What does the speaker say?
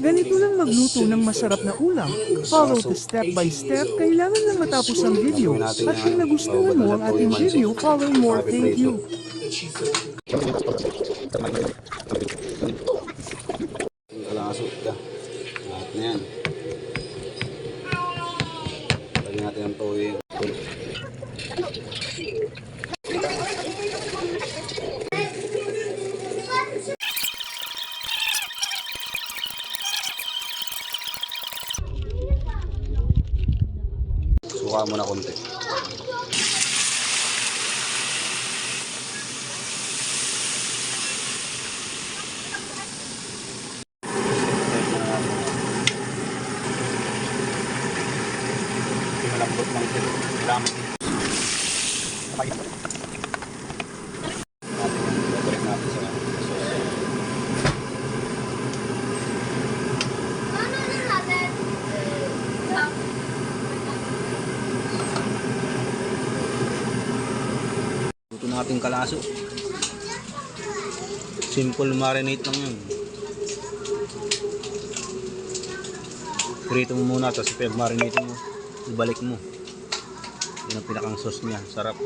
Ganito lang magluto ng masarap na ulam. Follow the step by step. Kailangan lang matapos ang video. At kung nagustuhan mo ang ating video, follow more. Thank you. Kalaso ka. Lahat na yan. Lagyan natin ang toyo. Suka mo na konti. Malambot lang ito. Kailangan natin sa luto natin kalaso. Simple marinate lang yun. Prito mo muna, tapos i-marinate mo. Ibalik mo. Yun ang pinakang sauce niya. Sarap.